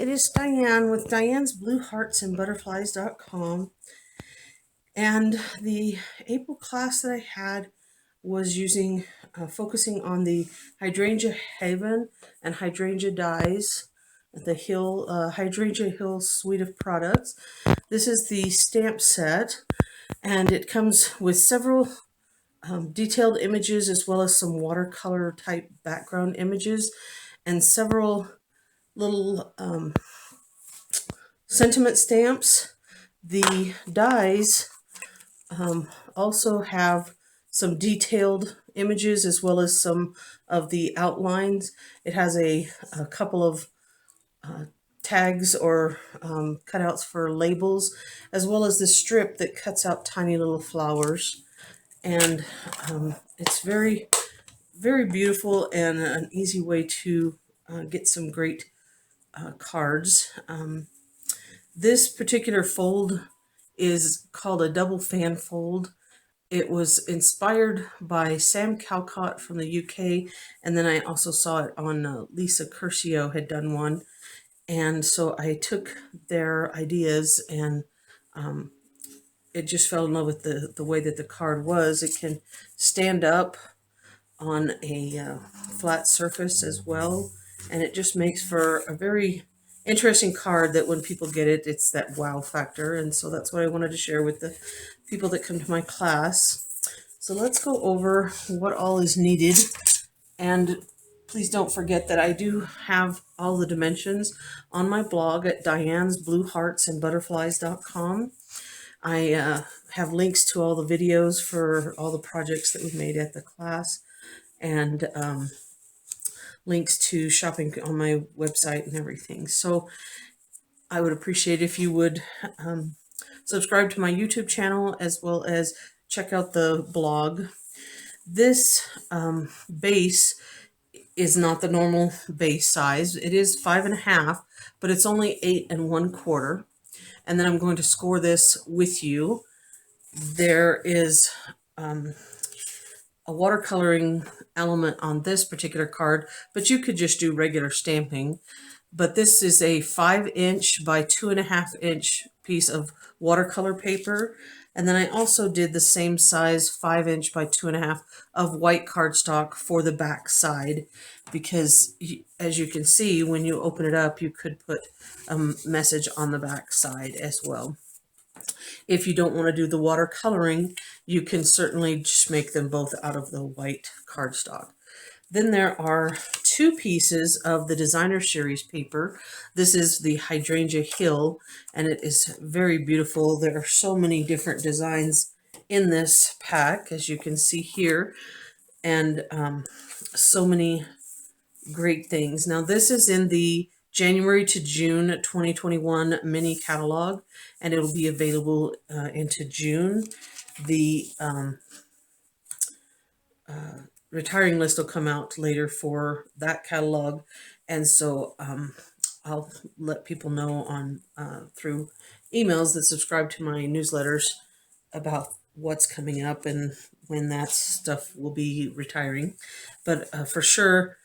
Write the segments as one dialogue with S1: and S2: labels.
S1: It is Diane with Diane's Blue Hearts and Butterflies.com. And the April class that I had was focusing on the Hydrangea Haven and Hydrangea Dyes, the Hydrangea Hill suite of products. This is the stamp set, and it comes with several detailed images as well as some watercolor type background images and several little sentiment stamps. The dies also have some detailed images as well as some of the outlines. It has a couple of tags or cutouts for labels, as well as the strip that cuts out tiny little flowers. And it's very, very beautiful and an easy way to get some great cards. This particular fold is called a double fan fold. It was inspired by Sam Calcott from the UK, and then I also saw it on Lisa Curcio had done one. And so I took their ideas and it just fell in love with the way that the card was. It can stand up on a flat surface as well, and it just makes for a very interesting card that when people get it, it's that wow factor. And so that's what I wanted to share with the people that come to my class. So let's go over what all is needed. And please don't forget that I do have all the dimensions on my blog at dianesblueheartsandbutterflies.com. I have links to all the videos for all the projects that we made at the class, and links to shopping on my website and everything. So I would appreciate if you would subscribe to my YouTube channel as well as check out the blog. This base is not the normal base size. It is 5.5, but it's only 8 1/4. And then I'm going to score this with you. There is a watercoloring element on this particular card, but you could just do regular stamping. But this is a 5" by 2.5" piece of watercolor paper. And then I also did the same size 5" by 2.5 of white cardstock for the back side, because as you can see, when you open it up, you could put a message on the back side as well. If you don't want to do the watercoloring, you can certainly just make them both out of the white cardstock. Then there are 2 pieces of the designer series paper. This is the Hydrangea Hill, and it is very beautiful. There are so many different designs in this pack, as you can see here, and so many great things. Now this is in the January to June 2021 mini catalog, and it'll be available into June. The retiring list will come out later for that catalog, and so I'll let people know on through emails that subscribe to my newsletters about what's coming up and when that stuff will be retiring. But for sure,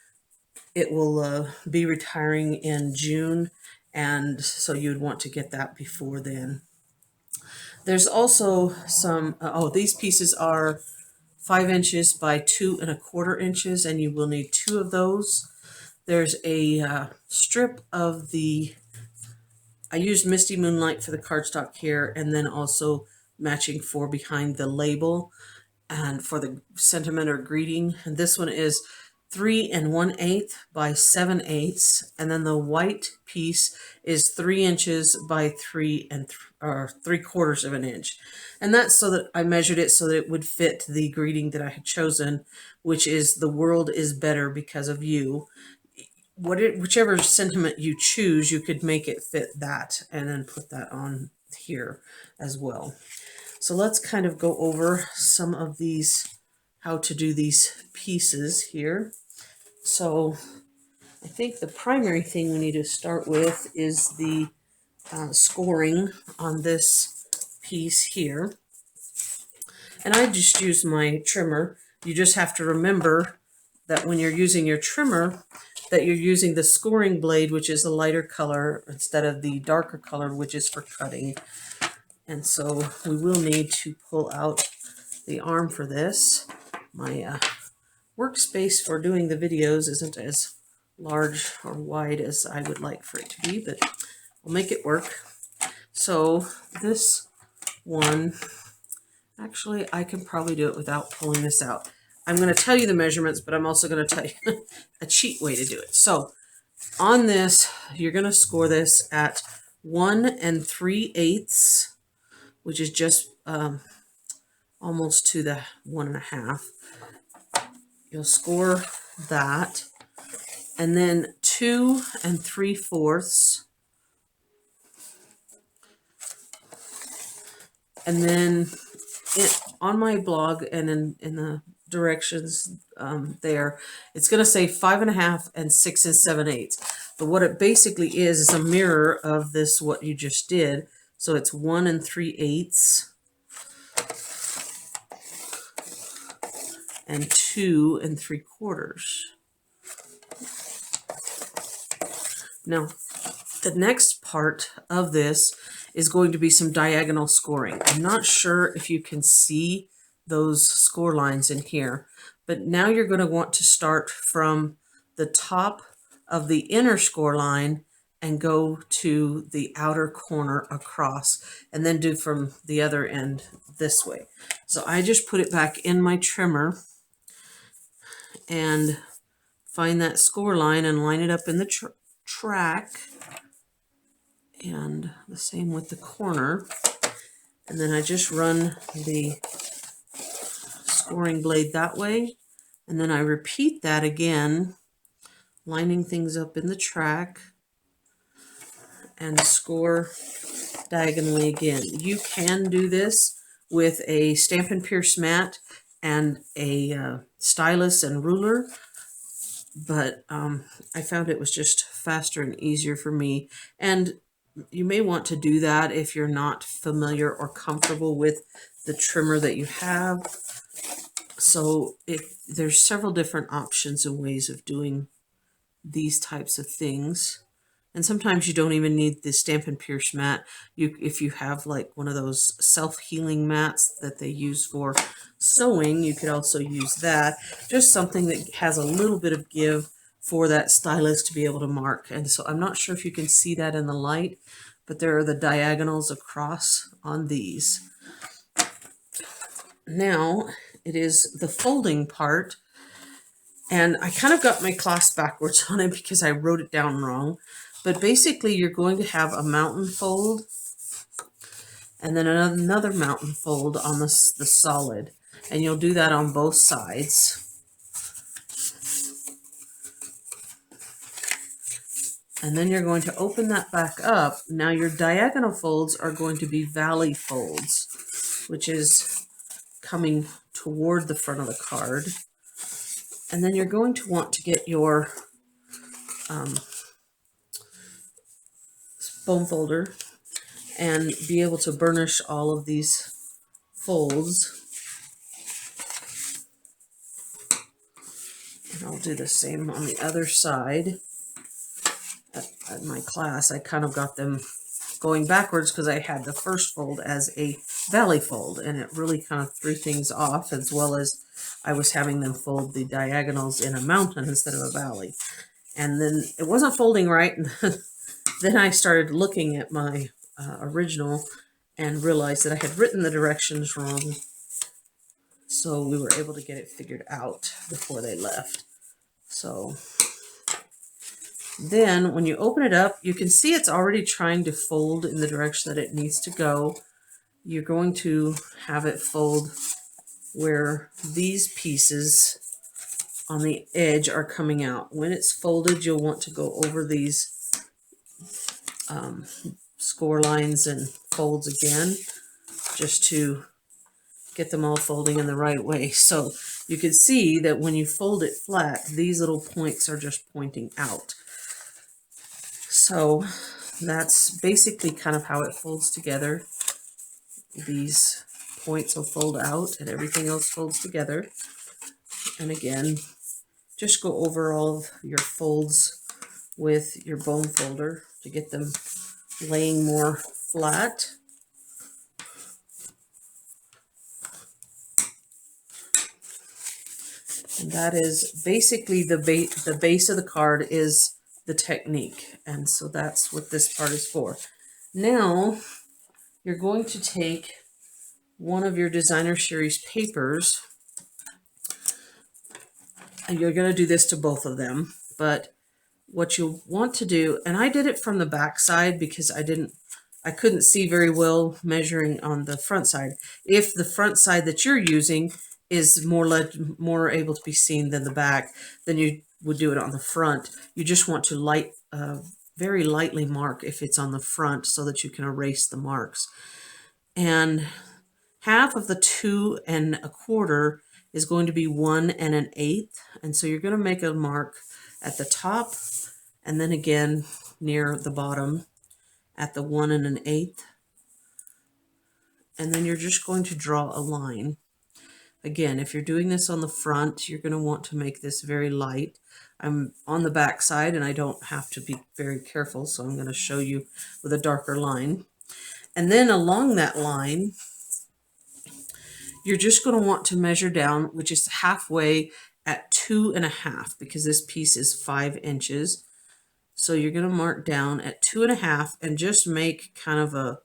S1: it will be retiring in June, and so you'd want to get that before then. There's also some, these pieces are 5" by 2¼ and you will need 2 of those. There's a strip of I used Misty Moonlight for the cardstock here, and then also matching for behind the label and for the sentiment or greeting. And this one is 3 1/8 by 7/8, and then the white piece is 3" by 3¾ inch. And that's so that I measured it so that it would fit the greeting that I had chosen, which is "The world is better because of you." Whichever sentiment you choose, you could make it fit that and then put that on here as well. So let's kind of go over some of these, how to do these pieces here. So I think the primary thing we need to start with is the scoring on this piece here. And I just use my trimmer. You just have to remember that when you're using your trimmer, that you're using the scoring blade, which is a lighter color, instead of the darker color, which is for cutting. And so we will need to pull out the arm for this. My workspace for doing the videos isn't as large or wide as I would like for it to be, but we'll make it work. So this one, actually I can probably do it without pulling this out. I'm going to tell you the measurements, but I'm also going to tell you a cheat way to do it. So on this, you're going to score this at 1 3/8, which is just almost to the 1.5. You'll score that, and then 2 3/4, and then on my blog and in the directions there, it's going to say 5.5 and 6 7/8. But what it basically is a mirror of this, what you just did. So it's 1 3/8 and 2 3/4. Now, the next part of this is going to be some diagonal scoring. I'm not sure if you can see those score lines in here, but now you're going to want to start from the top of the inner score line and go to the outer corner across, and then do from the other end this way. So I just put it back in my trimmer and find that score line and line it up in the track, and the same with the corner. And then I just run the scoring blade that way, and then I repeat that again, lining things up in the track, and score diagonally again. You can do this with a Stampin' Pierce mat and a stylus and ruler, but I found it was just faster and easier for me. And you may want to do that if you're not familiar or comfortable with the trimmer that you have. So there's several different options and ways of doing these types of things. And sometimes you don't even need the Stampin' Pierce mat. If you have like one of those self-healing mats that they use for sewing, you could also use that. Just something that has a little bit of give for that stylus to be able to mark. And so I'm not sure if you can see that in the light, but there are the diagonals across on these. Now it is the folding part. And I kind of got my class backwards on it because I wrote it down wrong. But basically, you're going to have a mountain fold and then another mountain fold on the solid. And you'll do that on both sides. And then you're going to open that back up. Now your diagonal folds are going to be valley folds, which is coming toward the front of the card. And then you're going to want to get your foam folder and be able to burnish all of these folds. And I'll do the same on the other side. At my class, I kind of got them going backwards because I had the first fold as a valley fold, and it really kind of threw things off, as well as I was having them fold the diagonals in a mountain instead of a valley. And then it wasn't folding right. Then I started looking at my original and realized that I had written the directions wrong. So we were able to get it figured out before they left. So then when you open it up, you can see it's already trying to fold in the direction that it needs to go. You're going to have it fold where these pieces on the edge are coming out. When it's folded, you'll want to go over these score lines and folds again, just to get them all folding in the right way. So you can see that when you fold it flat, these little points are just pointing out. So that's basically kind of how it folds together. These points will fold out and everything else folds together. And again, just go over all of your folds with your bone folder to get them laying more flat. And that is basically the base of the card is the technique. And so that's what this part is for. Now you're going to take one of your designer series papers, and you're going to do this to both of them. But what you'll want to do, and I did it from the back side because I couldn't see very well measuring on the front side. If the front side that you're using is more able to be seen than the back, then you would do it on the front. You just want to very lightly mark if it's on the front so that you can erase the marks. And half of the 2 1/4 is going to be 1 1/8. And so you're going to make a mark at the top and then again near the bottom at the 1 1/8. And then you're just going to draw a line. Again, if you're doing this on the front, you're going to want to make this very light. I'm on the back side and I don't have to be very careful, so I'm going to show you with a darker line. And then along that line, you're just going to want to measure down, which is halfway at 2 1/2, because this piece is 5 inches. So you're going to mark down at 2 1/2 and just make kind of a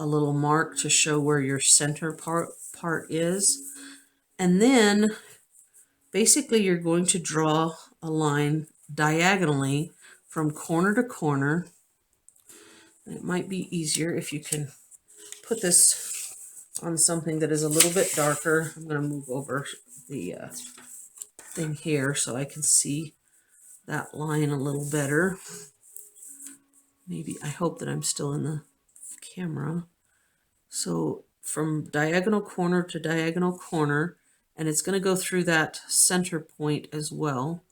S1: little mark to show where your center part is. And then basically you're going to draw a line diagonally from corner to corner. And it might be easier if you can put this on something that is a little bit darker. I'm going to move over the thing here so I can see that line a little better. Maybe, I hope that I'm still in the camera. So from diagonal corner to diagonal corner, and it's going to go through that center point as well.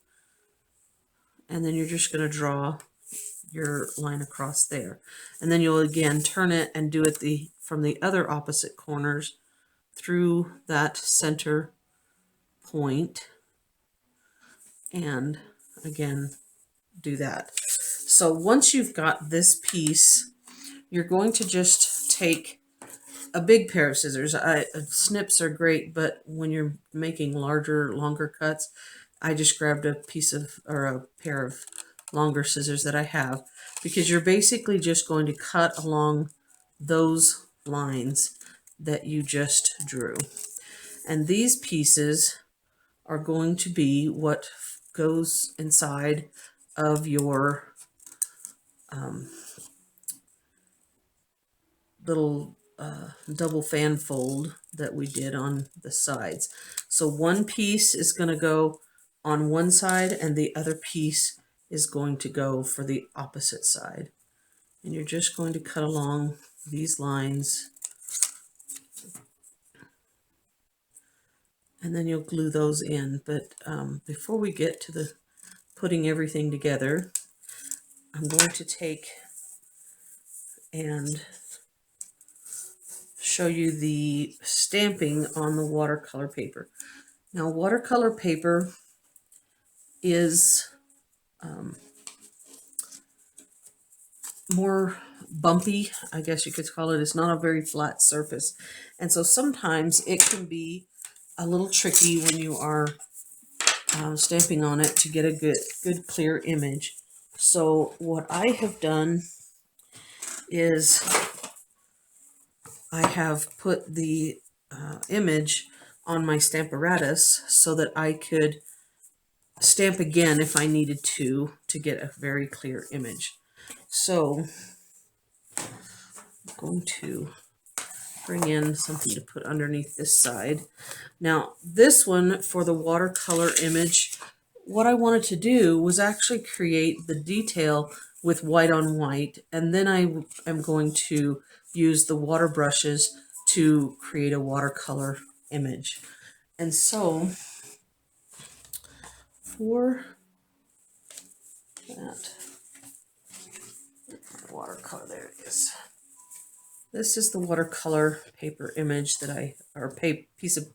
S1: And then you're just going to draw your line across there. And then you'll again turn it and do it from the other opposite corners through that center point. And again, do that. So once you've got this piece, you're going to just take a big pair of scissors. Snips are great, but when you're making longer cuts, I just grabbed a pair of longer scissors that I have, because you're basically just going to cut along those lines that you just drew. And these pieces are going to be what goes inside of your little double fan fold that we did on the sides. So one piece is going to go on one side and the other piece is going to go for the opposite side. And you're just going to cut along these lines, and then you'll glue those in. But before we get to the putting everything together, I'm going to take and show you the stamping on the watercolor paper. Now, watercolor paper is more bumpy, I guess you could call it. It's not a very flat surface. And so sometimes it can be a little tricky when you are stamping on it to get a good clear image. So what I have done is I have put the image on my Stamparatus so that I could stamp again if I needed to get a very clear image. So I'm going to bring in something to put underneath this side. Now this one, for the watercolor image, what I wanted to do was actually create the detail with white on white, and then I am going to use the water brushes to create a watercolor image. And so for that watercolor, there it is. This is the watercolor paper image that piece of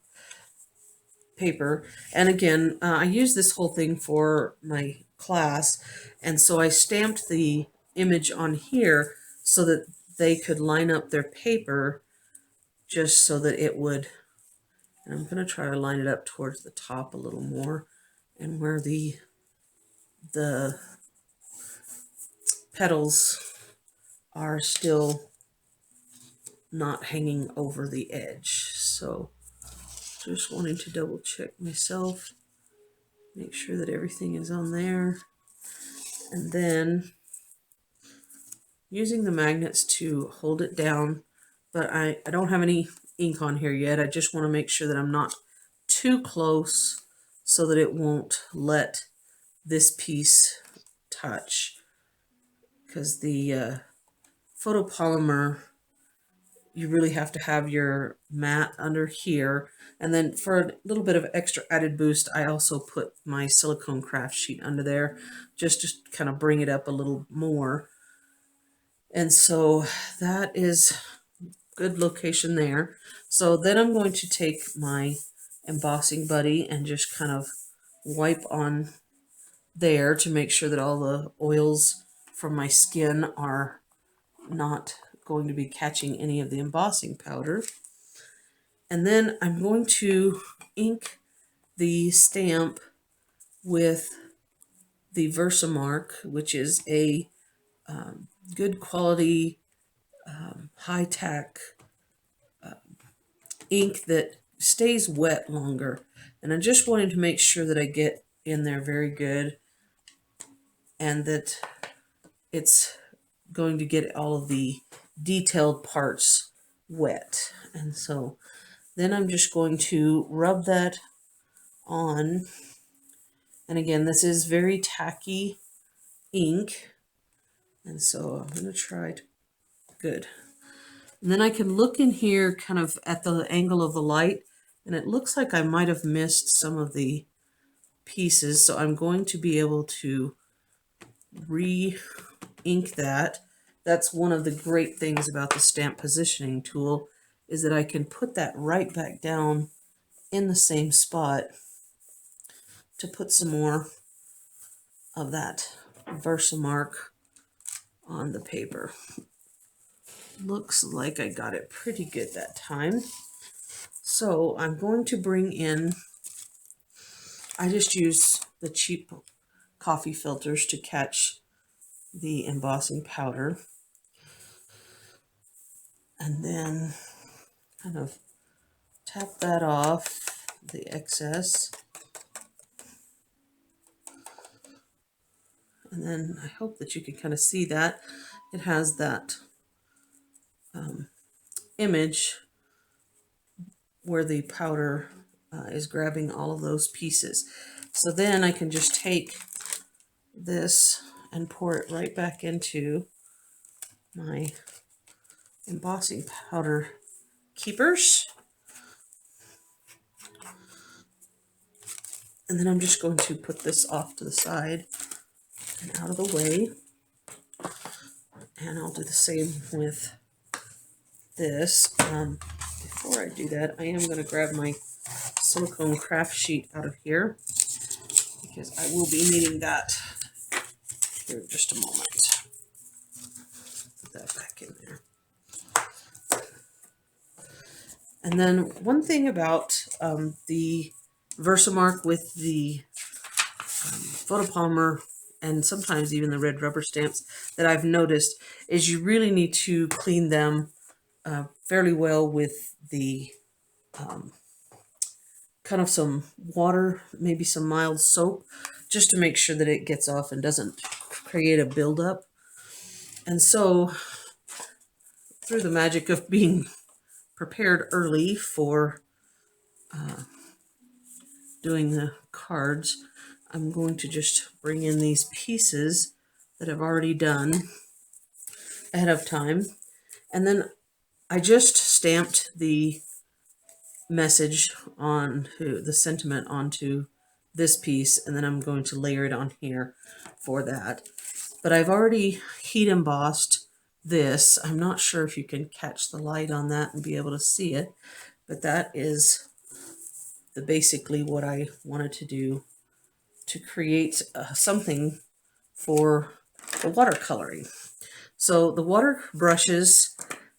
S1: paper. And again, I use this whole thing for my class, and so I stamped the image on here so that they could line up their paper just so that it would, and I'm going to try to line it up towards the top a little more, and where the petals are still not hanging over the edge. So just wanting to double check myself, make sure that everything is on there, and then using the magnets to hold it down. But I don't have any ink on here yet. I just want to make sure that I'm not too close so that it won't let this piece touch, because the photopolymer, you really have to have your mat under here. And then for a little bit of extra added boost, I also put my silicone craft sheet under there just to kind of bring it up a little more. And so that is good location there. So then I'm going to take my embossing buddy and just kind of wipe on there to make sure that all the oils from my skin are not going to be catching any of the embossing powder. And then I'm going to ink the stamp with the Versamark, which is a good quality high-tack ink that stays wet longer. And I'm just wanting to make sure that I get in there very good and that it's going to get all of the detailed parts wet. And so then I'm just going to rub that on. And again, this is very tacky ink. And so I'm going to try good. And then I can look in here kind of at the angle of the light, and it looks like I might have missed some of the pieces. So I'm going to be able to re-ink that. That's one of the great things about the stamp positioning tool, is that I can put that right back down in the same spot to put some more of that Versamark on the paper. Looks like I got it pretty good that time. So I'm going to bring in, I just use the cheap coffee filters to catch the embossing powder. And then kind of tap that off, the excess. And then I hope that you can kind of see that. It has that image where the powder is grabbing all of those pieces. So then I can just take this and pour it right back into my embossing powder keepers. And then I'm just going to put this off to the side and out of the way. And I'll do the same with this. Before I do that, I am going to grab my silicone craft sheet out of here, because I will be needing that here in just a moment. Put that back in there. And then one thing about the Versamark with the photopolymer and sometimes even the red rubber stamps that I've noticed is you really need to clean them fairly well with the kind of some water, maybe some mild soap, just to make sure that it gets off and doesn't create a buildup. And so through the magic of being prepared early for doing the cards, I'm going to just bring in these pieces that I've already done ahead of time. And then I just stamped the message onto the sentiment onto this piece, and then I'm going to layer it on here for that. But I've already heat embossed this. I'm not sure if you can catch the light on that and be able to see it, but that is basically what I wanted to do to create something for the watercoloring. So the water brushes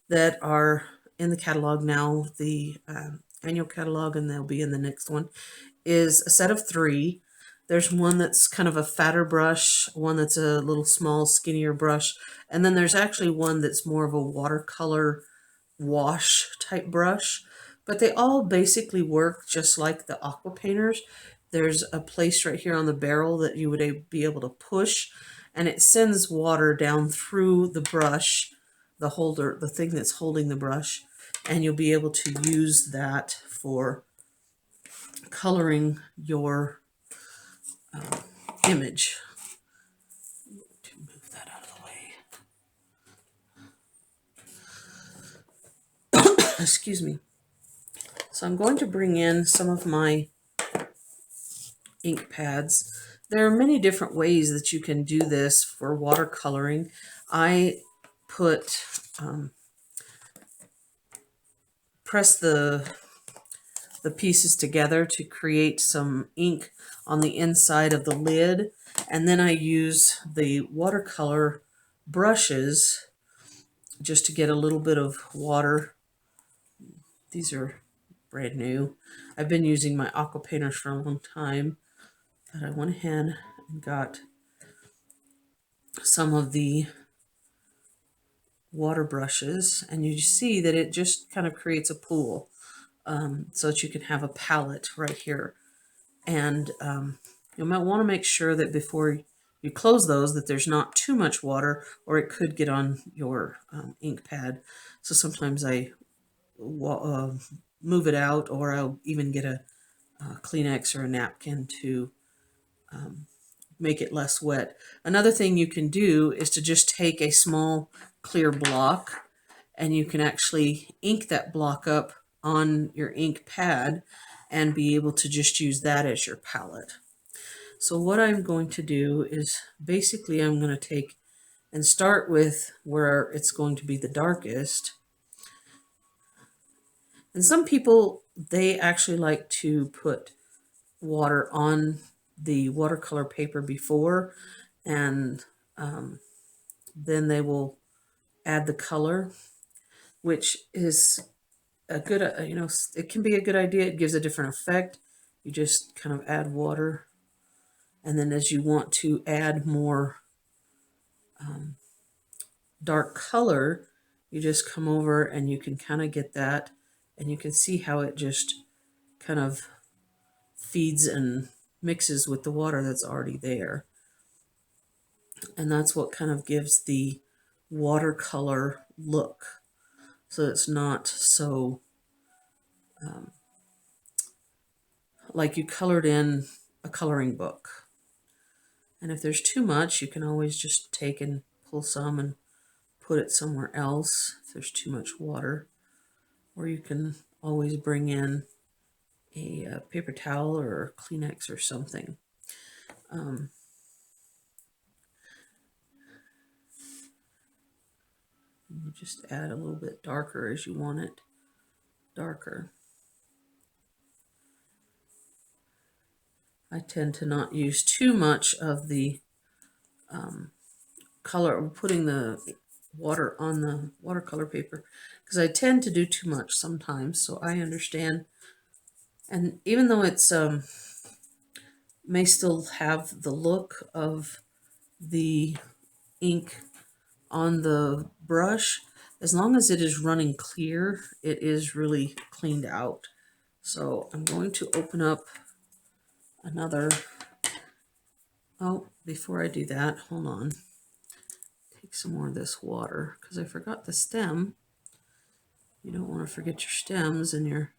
S1: that are in the catalog now, the annual catalog, and they'll be in the next one, is a set of 3. There's one that's kind of a fatter brush, one that's a little small, skinnier brush, and then there's actually one that's more of a watercolor wash type brush. But they all basically work just like the aqua painters. There's a place right here on the barrel that you would be able to push, and it sends water down through the brush, the holder, the thing that's holding the brush, and you'll be able to use that for coloring your image. To move that out of the way. Excuse me. So I'm going to bring in some of my ink pads. There are many different ways that you can do this for watercoloring. I press the pieces together to create some ink on the inside of the lid, and then I use the watercolor brushes just to get a little bit of water. These are brand new. I've been using my aqua painters for a long time, but I went ahead and got some of the water brushes, and you see that it just kind of creates a pool, so that you can have a palette right here. And you might want to make sure that before you close those that there's not too much water, or it could get on your ink pad. So sometimes I move it out, or I'll even get a Kleenex or a napkin to make it less wet. Another thing you can do is to just take a small clear block, and you can actually ink that block up on your ink pad and be able to just use that as your palette. So what I'm going to do is basically I'm going to take and start with where it's going to be the darkest. And some people, they actually like to put water on the watercolor paper before, and then they will add the color, which is a good, it can be a good idea. It gives a different effect. You just kind of add water, and then as you want to add more dark color, you just come over and you can kind of get that, and you can see how it just kind of feeds and mixes with the water that's already there. And that's what kind of gives the watercolor look. So it's not so like you colored in a coloring book. And if there's too much, you can always just take and pull some and put it somewhere else if there's too much water. Or you can always bring in a paper towel or a Kleenex or something. You just add a little bit darker as you want it darker. I tend to not use too much of the color, or putting the water on the watercolor paper, because I tend to do too much sometimes, so I understand. And even though it's may still have the look of the ink on the brush, as long as it is running clear, it is really cleaned out. So I'm going to open up another, oh, before I do that, hold on. Take some more of this water, because I forgot the stem. You don't want to forget your stems and your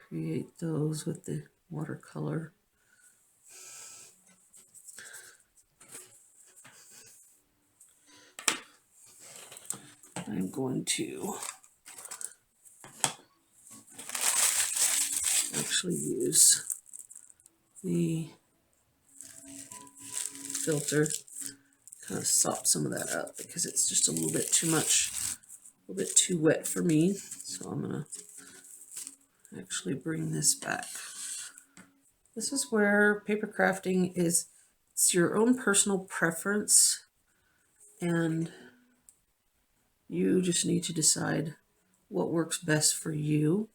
S1: create those with the watercolor. I'm going to actually use the filter. Kind of sop some of that up because it's just a little bit too much, a little bit too wet for me. So I'm gonna actually bring this back. This is where paper crafting is, it's your own personal preference, and you just need to decide what works best for you.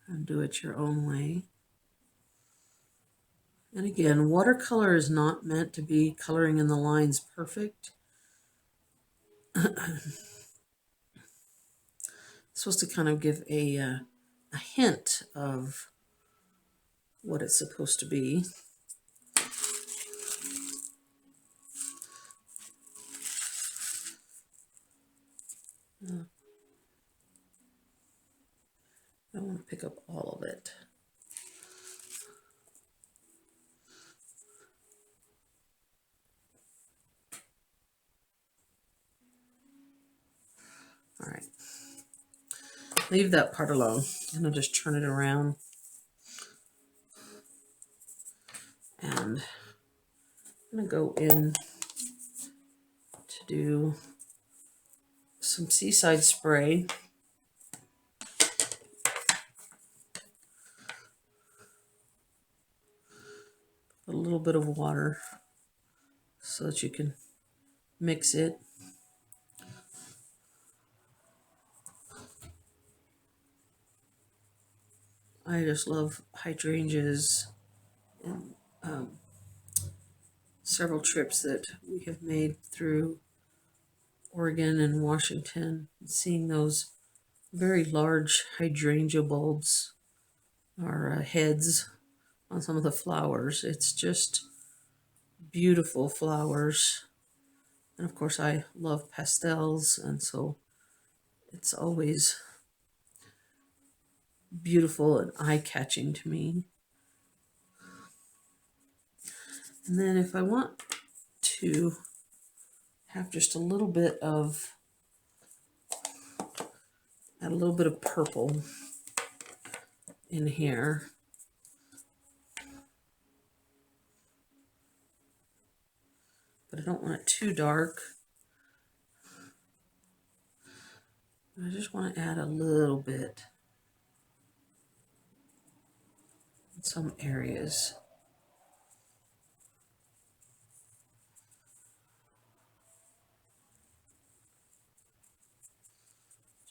S1: And do it your own way. And again, watercolor is not meant to be coloring in the lines perfect. It's supposed to kind of give a hint of what it's supposed to be. I don't want to pick up all of it. All right. Leave that part alone. And I'll just turn it around. And I'm going to go in to do some seaside spray. A little bit of water so that you can mix it. I just love hydrangeas, and several trips that we have made through Oregon and Washington, seeing those very large hydrangea bulbs or heads on some of the flowers. It's just beautiful flowers. And of course I love pastels, and so it's always beautiful and eye-catching to me. And then if I want to have just a little bit of, add a little bit of purple in here. But I don't want it too dark. I just want to add a little bit in some areas.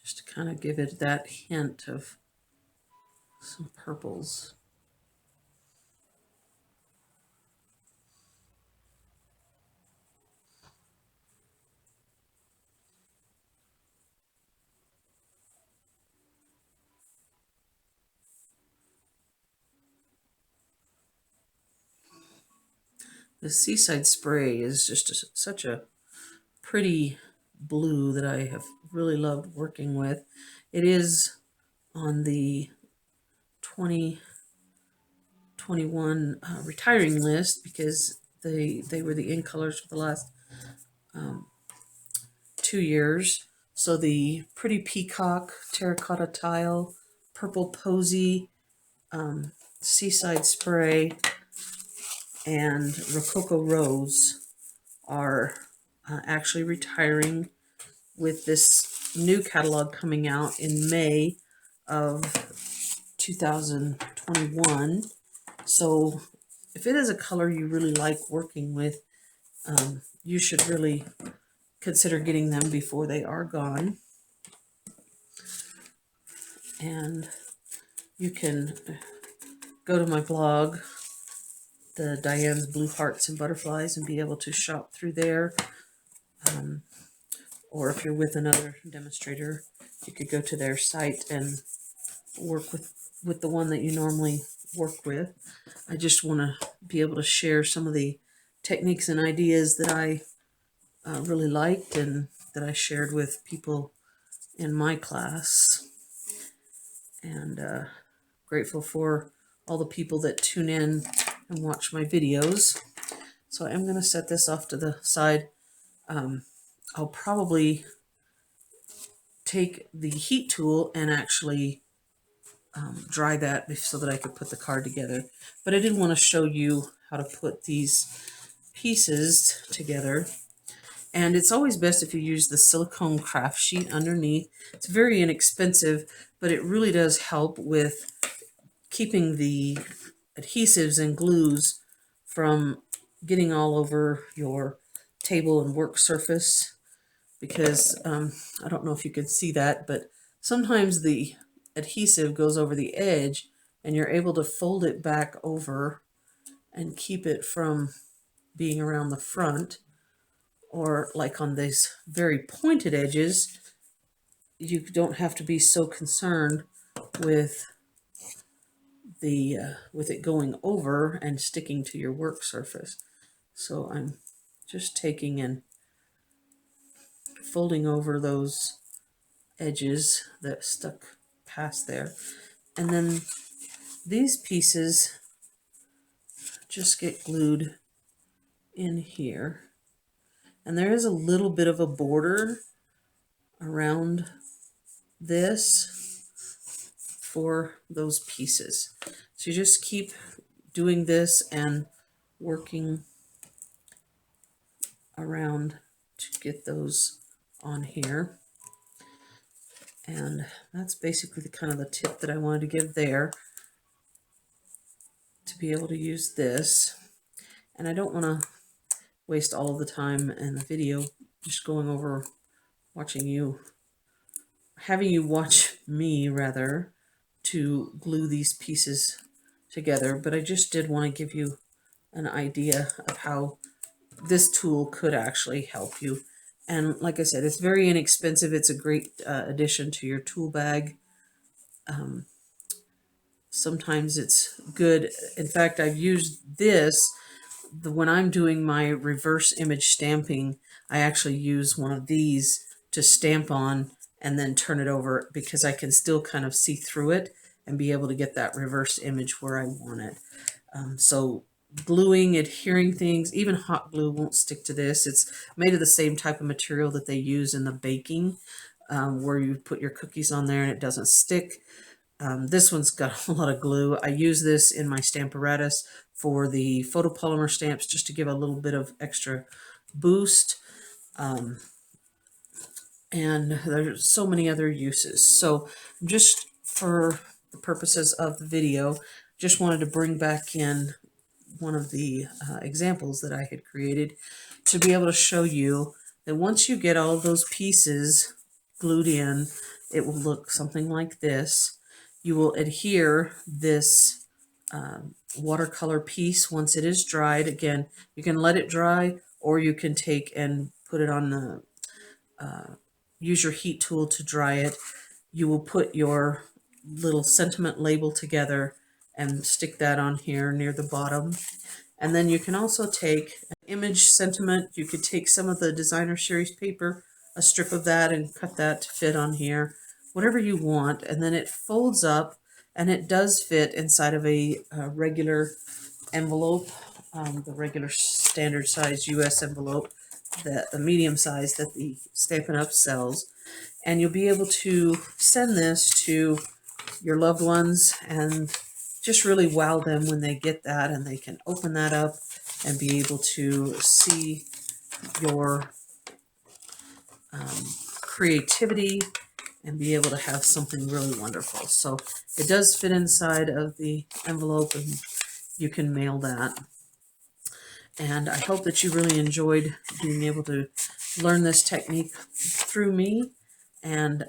S1: Just to kind of give it that hint of some purples. The seaside spray is just such a pretty blue that I have really loved working with. It is on the 2021 retiring list because they were the in colors for the last 2 years. So the Pretty Peacock, Terracotta Tile, Purple Posy, Seaside Spray, and Rococo Rose are actually retiring, with this new catalog coming out in May of 2021. So if it is a color you really like working with, you should really consider getting them before they are gone. And you can go to my blog, the Diane's Blue Hearts and Butterflies, and be able to shop through there. Or if you're with another demonstrator, you could go to their site and work with the one that you normally work with. I just want to be able to share some of the techniques and ideas that I really liked and that I shared with people in my class. And grateful for all the people that tune in and watch my videos. So I'm going to set this off to the side. I'll probably take the heat tool and actually dry that so that I could put the card together. But I did want to show you how to put these pieces together. And it's always best if you use the silicone craft sheet underneath. It's very inexpensive, but it really does help with keeping the adhesives and glues from getting all over your table and work surface, because I don't know if you can see that, but sometimes the adhesive goes over the edge and you're able to fold it back over and keep it from being around the front, or like on these very pointed edges, you don't have to be so concerned with with it going over and sticking to your work surface. So I'm just taking and folding over those edges that stuck past there, and then these pieces just get glued in here, and there is a little bit of a border around this for those pieces. So you just keep doing this and working around to get those on here. And that's basically the kind of the tip that I wanted to give there, to be able to use this. And I don't want to waste all of the time in the video just going over having you watch me rather to glue these pieces together, but I just did want to give you an idea of how this tool could actually help you. And like I said, it's very inexpensive. It's a great addition to your tool bag. Sometimes it's good. In fact, I've used this when I'm doing my reverse image stamping. I actually use one of these to stamp on and then turn it over, because I can still kind of see through it and be able to get that reverse image where I want it. So gluing, adhering things, even hot glue won't stick to this. It's made of the same type of material that they use in the baking, where you put your cookies on there and it doesn't stick. This one's got a lot of glue. I use this in my Stamparatus for the photopolymer stamps, just to give a little bit of extra boost. And there's so many other uses. So just for the purposes of the video, just wanted to bring back in one of the examples that I had created to be able to show you that once you get all of those pieces glued in, it will look something like this. You will adhere this watercolor piece once it is dried. Again, you can let it dry, or you can take and put it on the use your heat tool to dry it. You will put your little sentiment label together and stick that on here near the bottom. And then you can also take an image sentiment. You could take some of the designer series paper, a strip of that, and cut that to fit on here, whatever you want. And then it folds up, and it does fit inside of a regular envelope, the regular standard size US envelope, the medium size that the Stampin' Up! Sells. And you'll be able to send this to your loved ones and just really wow them when they get that, and they can open that up and be able to see your creativity and be able to have something really wonderful. So it does fit inside of the envelope, and you can mail that. And I hope that you really enjoyed being able to learn this technique through me. And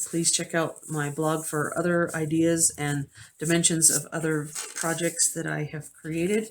S1: please check out my blog for other ideas and dimensions of other projects that I have created.